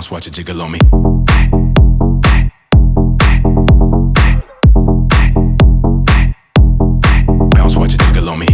Bounce, watch it jiggle on me. Bounce, watch it jiggle on me.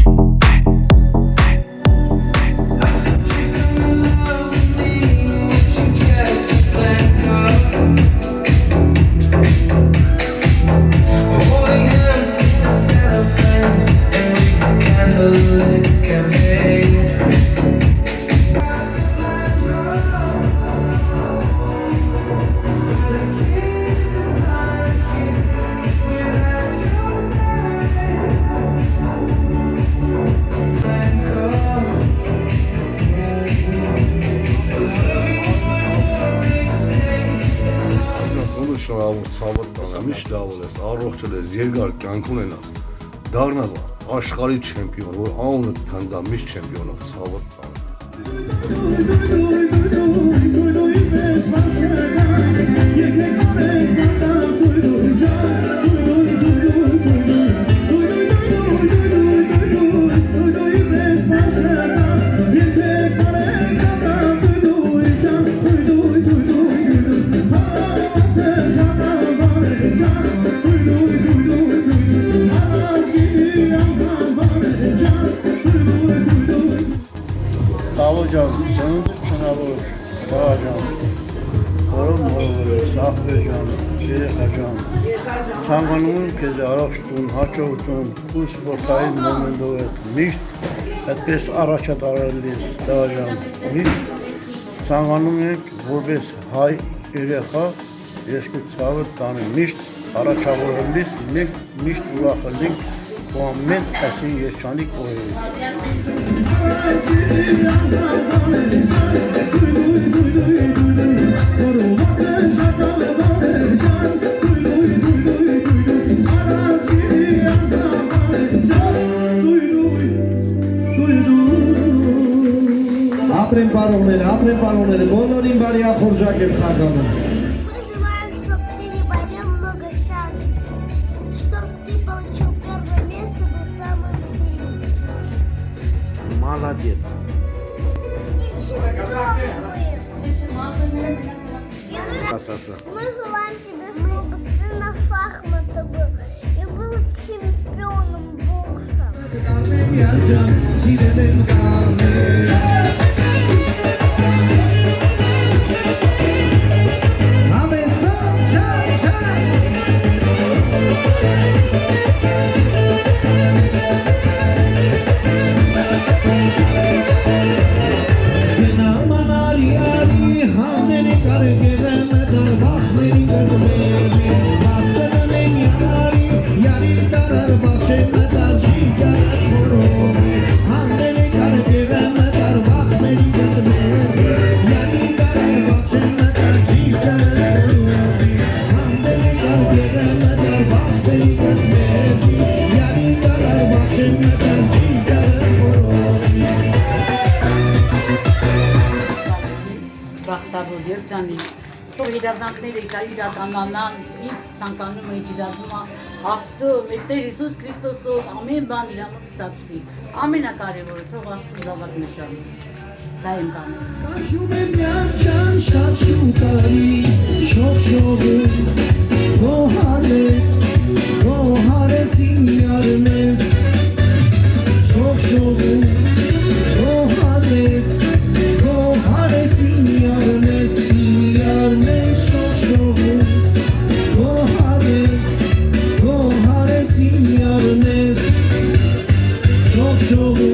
Միշտ լավ ես, առողջ ես, երկար կյանք ունենաս, դառնաս աշխարհի չեմպիոն, որ անունը թնդա միշտ չեմպիոնով ցավոտ Ցանկանում եմ քեզ առողջություն, հաջողություն, քո սպորտային մոմենտով միշտ այդպես առաջատարելիս դաժան, միշտ ցանկանում եմ որպես հայ երեխա ես քո ցավը տանեմ, միշտ առաջավորելիս մենք միշտ ուրախ ենք ու ամեն ասի երջանիկ օրերին։ Ապրեն պարողները, բոլորին բարի ախորժակ եմ ցանկանում։ Молодец. Мы желаем тебе, чтобы ты на шахматы был и был чемпионом бокса. Բախտավոր երջանիկ, թող իրազանքները իրականանան, ինձ ցանկանում եմ իրազումը Աստծո, մեր Տեր Հիսուս Քրիստոսով ամեն բան իր մոտ ստացվի։ Ամենակարևորը թող Աստծո զավակ մեծանա։ Դա եմ կանում։ Քաշում եմ միանչան շատ շուտարի, շողշողը, գոհարես իմ յարմես, շողշողը, գոհարես իմ յարմես, շողշողը, գոհարես իմ յարմես, շողշողը,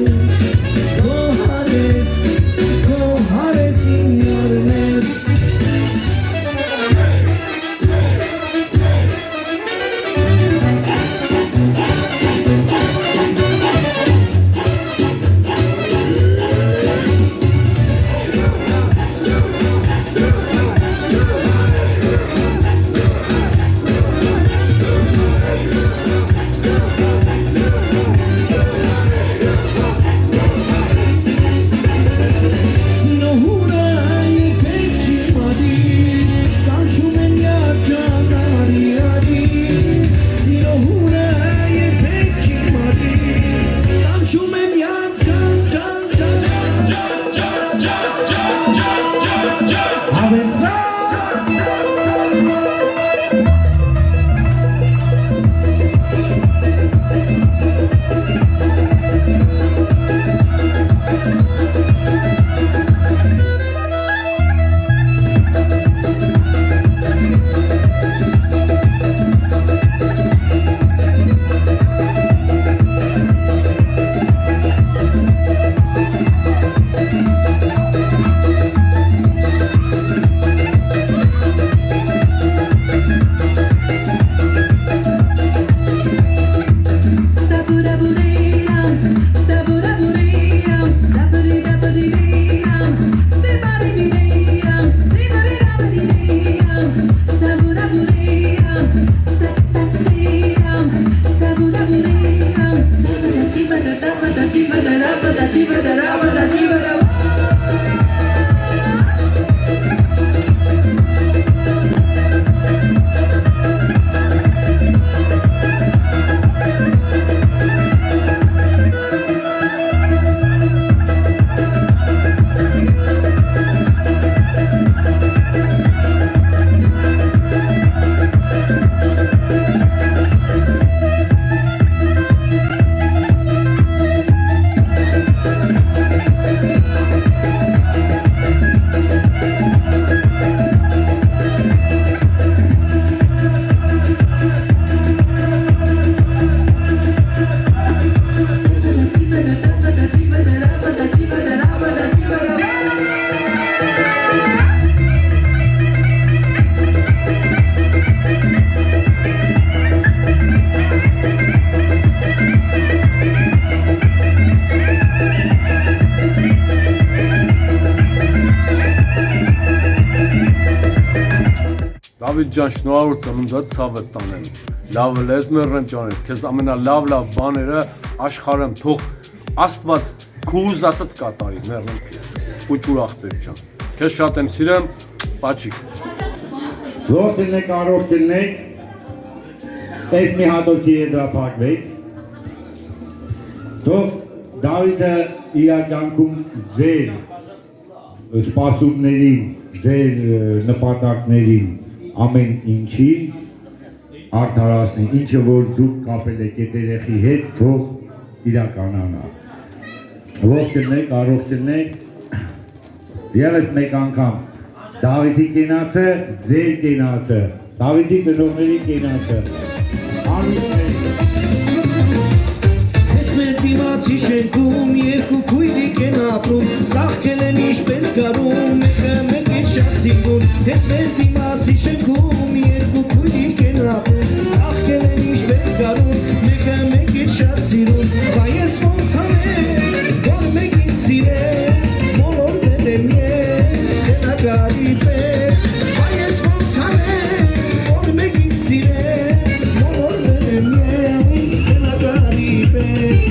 Դավիթ ջան, շնորհավոր ծնունդդ ցավը տանեմ։ Լավը լեզ մեռնեմ ջան, քեզ ամենալավ բաները աշխարհում թող Աստված քո ուզածդ կատարի, մեռնեմ քեզ։ Ու ուրախ բեր ջան։ Քեզ շատ եմ սիրում, պաչիկ։ Ողջունեք, առողջունեք։ Այս մի հատոքի եզրափակվեք։ Թող Դավիթը իր կյանքում ձեր սպասումներին, ձեր նպատակներին ամեն ինչին արդարացնի, ինչը որ դուք կապել եք այդ երեխի հետ, թող իրականանա։ Ողջունեք, առողջունեք։ Եվս մեկ անգամ Դավիթի կենացը, ձեր կենացը, Դավիթի ծնողների կենացը։ Դիմացի շենքում երկու քույրիկ են ապրում, ծաղկել են ինչպես գարում, մեկը մեկ է շատ սիրում։ Ես մեր դիմացի շենքում երկու քույրիկ են ապրում, ծաղկել են ինչպես գարում, մեկը մեկ է շատ սիրում։ Բա ես ոնց անեմ, որ մեկին սիրեմ, մոլորվել եմ ես, կենագարի պես։ Բա ես ոնց անեմ, որ մեկին սիրեմ, մոլորվել եմ ես, կենագարի պես։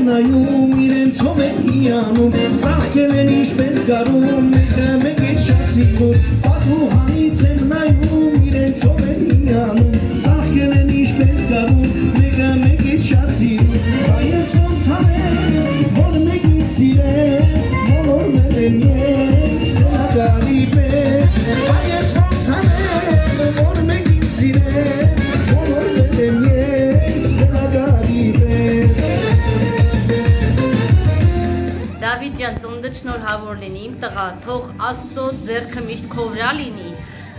Նայում իրենց հոմ են հիանում, ծաղկել են ինչպես գարում, մեկը մեկ է շատ սիրում։ Պատուհանից են նայում իրենց հոմ են հիանում, ծաղկել են ինչպես գարում, մեկը մեկ է շատ սիրում։ Բա ես ոնց անեմ, որ մեկին սիրեմ, մոլորվել եմ ես, կենագարի պես։ Բա ես ոնց անեմ, որ մեկին սիրեմ, մոլորվել եմ ես, կենագարի պես։ Դավիթ ջան, ծնունդդ շնորհավոր լինի, իմ տղա, թող Աստծո ձեռքը միշտ քո վրա լինի,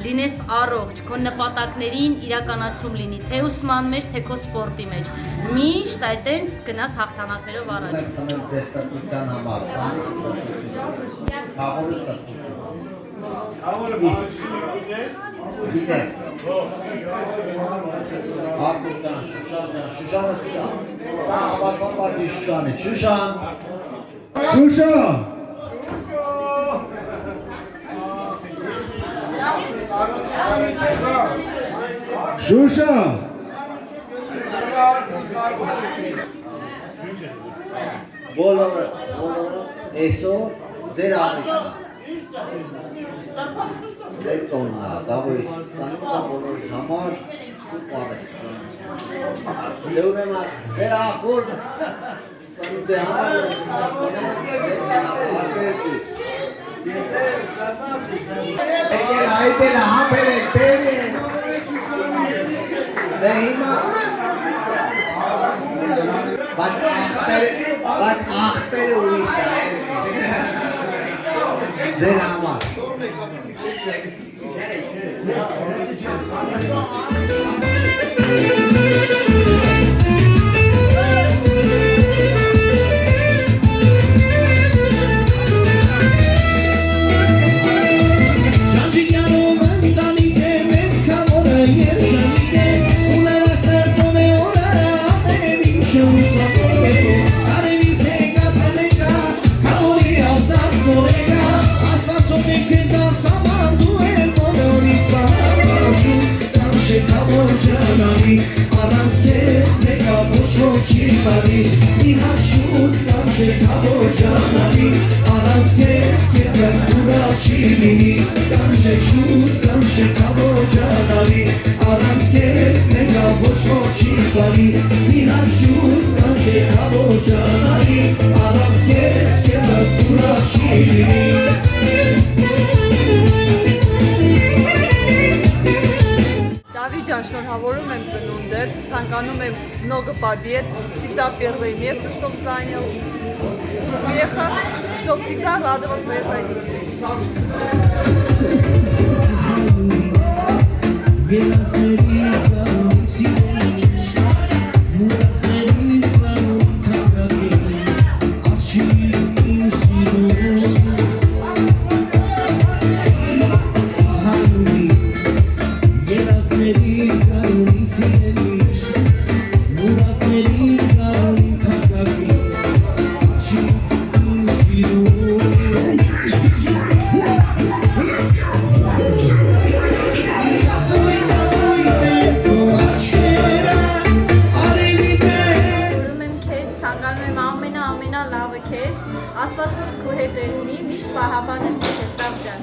լինես առողջ, քո նպատակներին իրականացում լինի, թե ուսման մեջ, թե քո սպորտի մեջ։ Միշտ այտենց գնաս հաղթանակներով առաջ։ Տեսակցության համար, խավորը Գիտեմ։ Հատուտան, Շուշանը սիրան։ Հավատան բացի Շուշանից, Շուշան։ Շուշան։ Շուշան։ Բոլորը այսօր ձեր առիթն Ձեր տոնն է, Դավիթ, բոլորի համար սուպ արեք։ Դե ուրեմն ձեր ախոր Դե Եկել հապել եք, բեր եք Դե հիմա Բայց ախպերը ուրիշ է Ձեր համար Шнурхավորում եմ ծնունդդ, ցանկանում եմ много побед, всегда первое место, чтобы занял, успехов, чтобы всегда радовал своих родителей. քեզ, Աստված միշտ քո հետ է լինի, միշտ պահապանել քեզ, լավ ջան։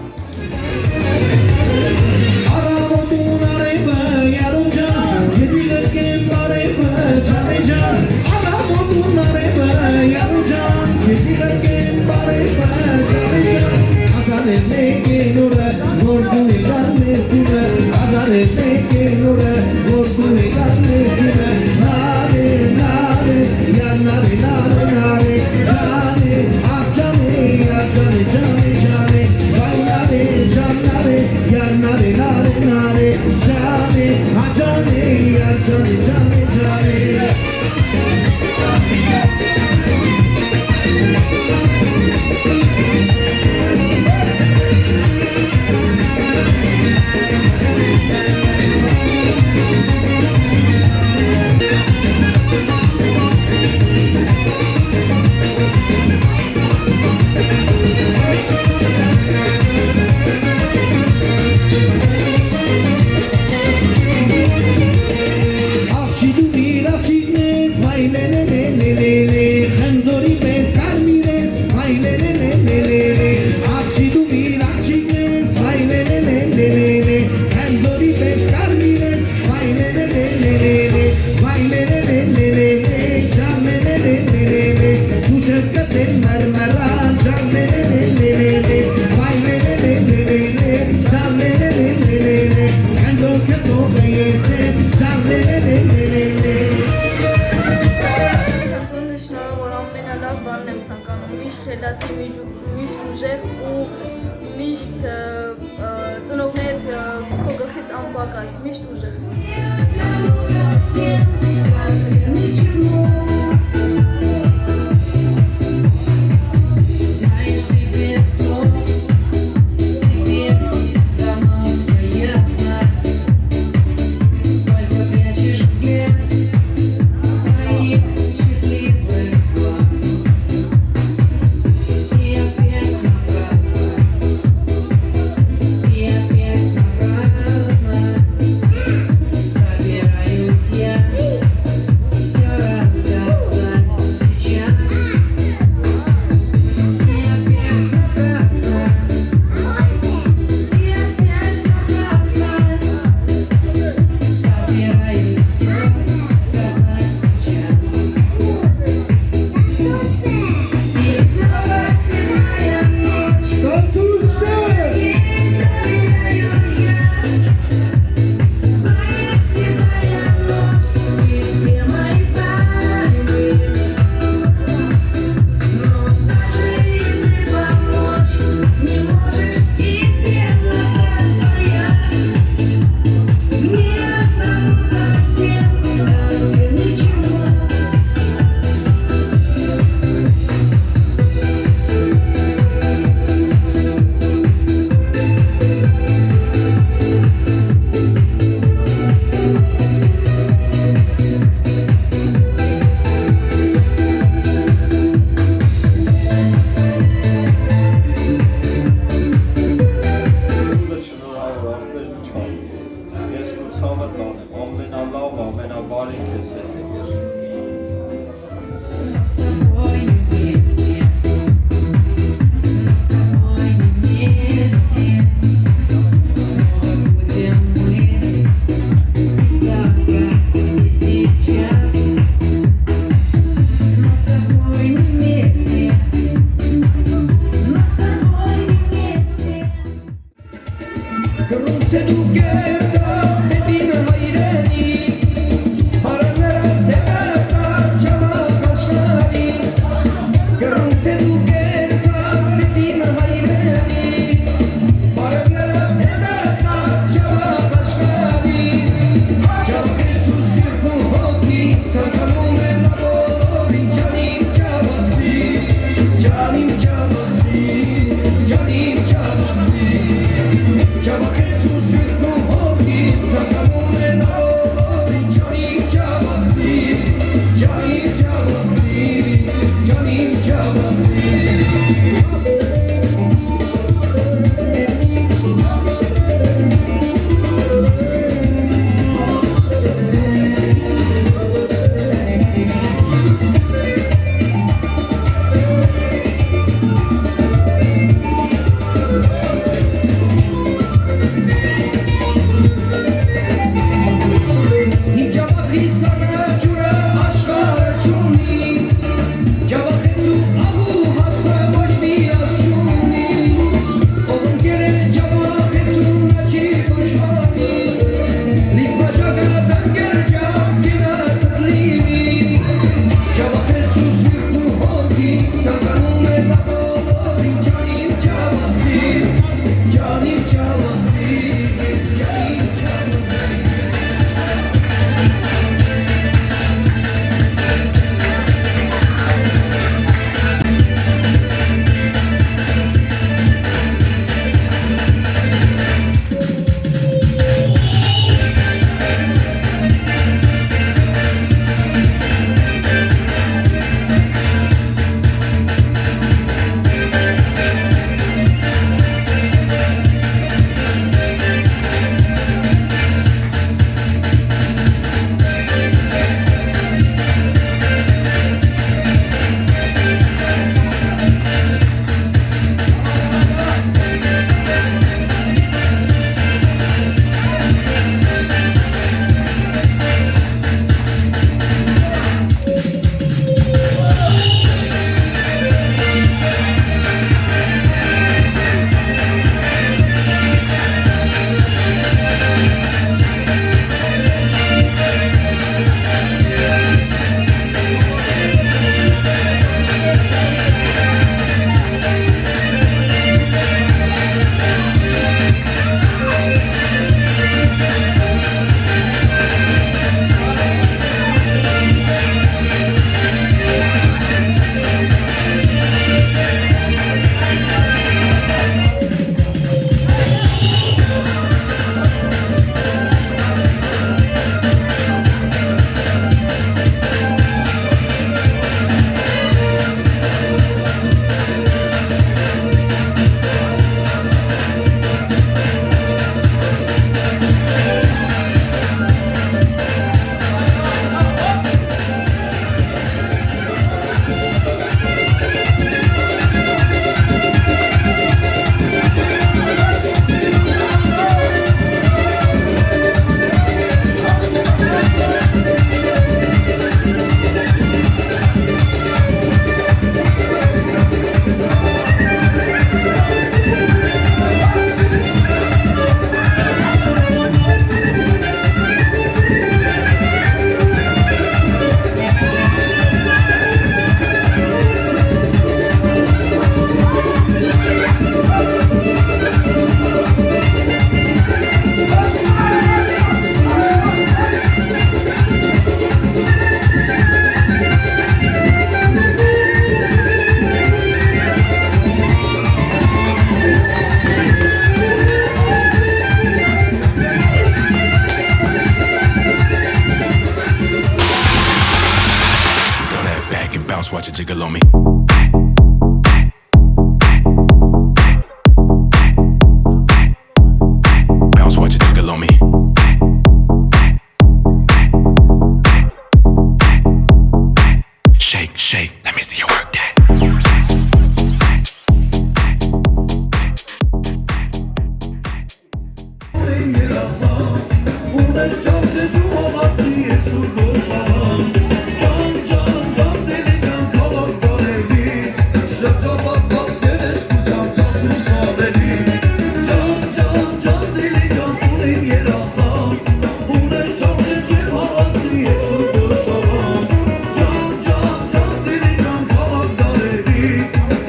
Արավոտուն արևը յարոջան, քեզի լրկեմ բարևը ջանեջան, արավոտուն արևը յարոջան, քեզի լրկեմ բարևը ջանեջան, ազարել մեկ է նորը, որ դու եկար ներքունը, ազարել մեկ է նորը, որ դու եկար ներքունը, նարե, նարե, յար նարե, նարե, նարե, ջանե, ախ ջանե, յար ջանե, ջանե, ջանե, վայ նարե, ջան նարե, յար նարե, նարե, նարե, ջանե, ախ ջանե, յար ջանե, ջանե, ջանե, միշտ ուժեղ ու միշտ ծնողներդ քո գլխից անպակաս, միշտ ուժեղ։ Yeah.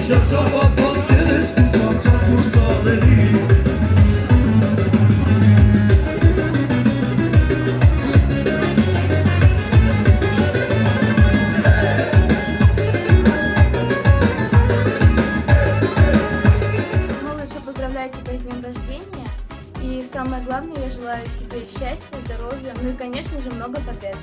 շրջապատված գերեզգությամբ ծակուր սարերի Поздравляю тебя с днем рождения. И самое главное, я желаю тебе счастья, здоровья, ну и, конечно же, много побед.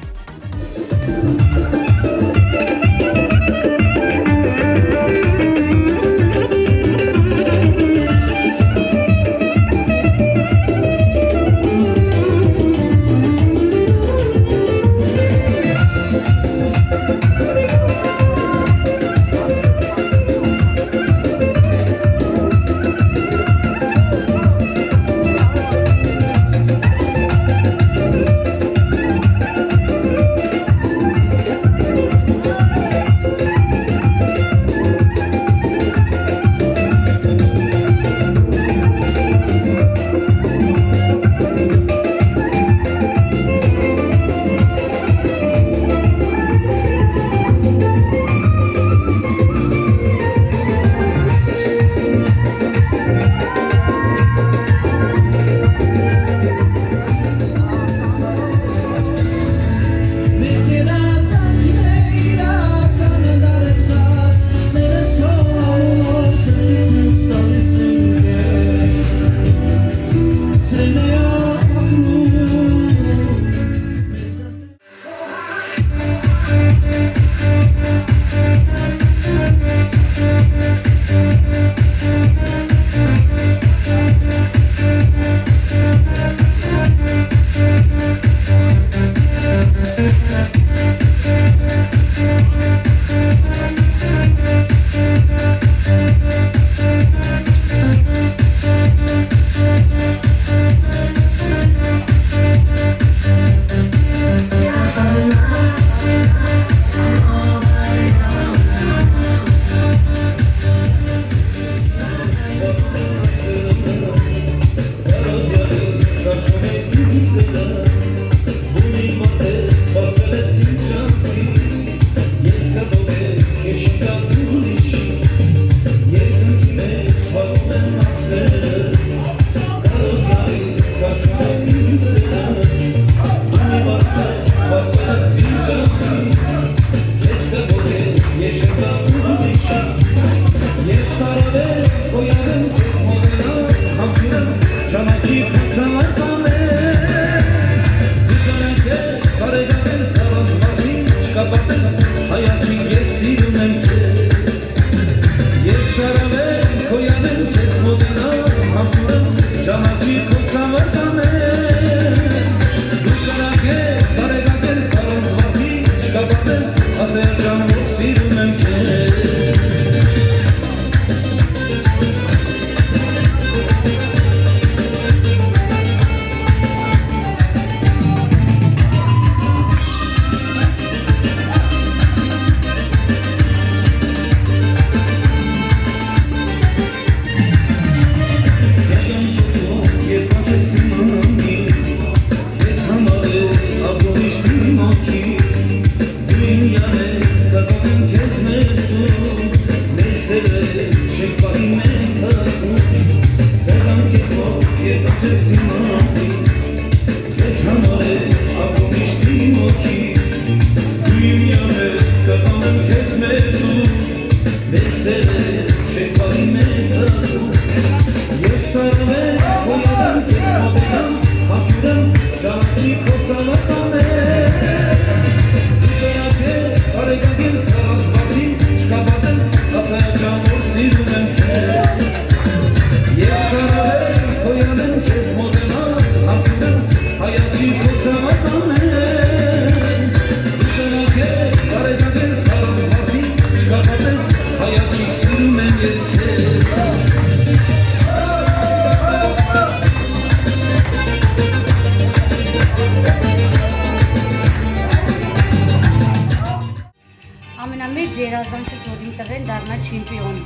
Ամենամեծ երազանքս որ իմ տղեն դառնա չեմպիոն։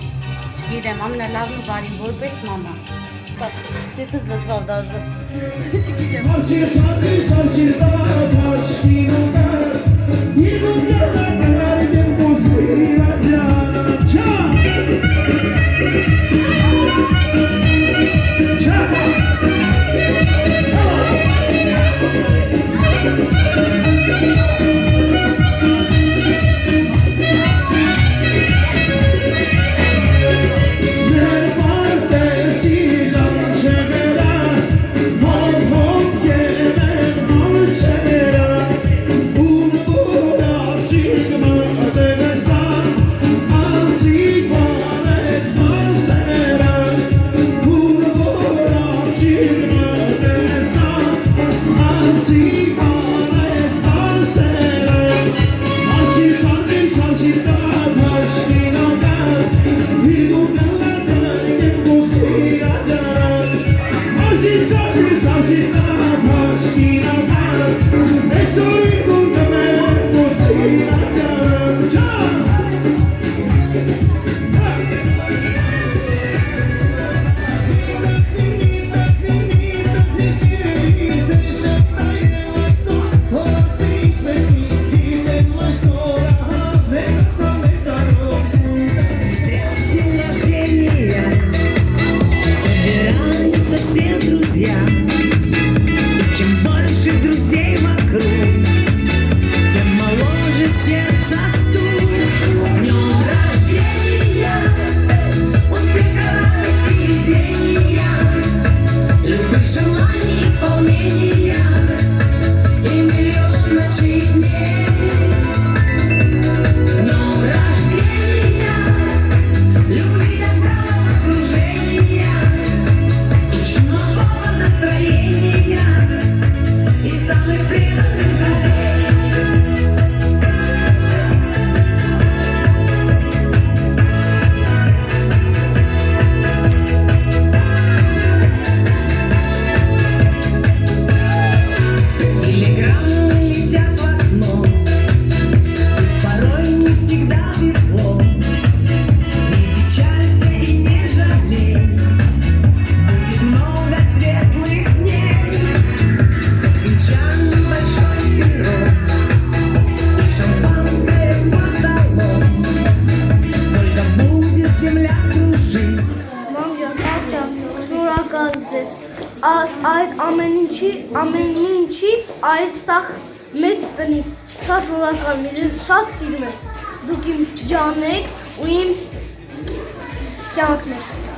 Գիտեմ, ամենալավն ու բարին որպես մամա։ Սիրտս լցվավ դաժը։ Չգիտեմ։ Ciao! այդ ամեն ինչից այս սաղ մեծ տնից շատ շնորհակալ եմ, ես շատ սիրում եմ, դուք իմ ջանն եք ու իմ կյանքն եք։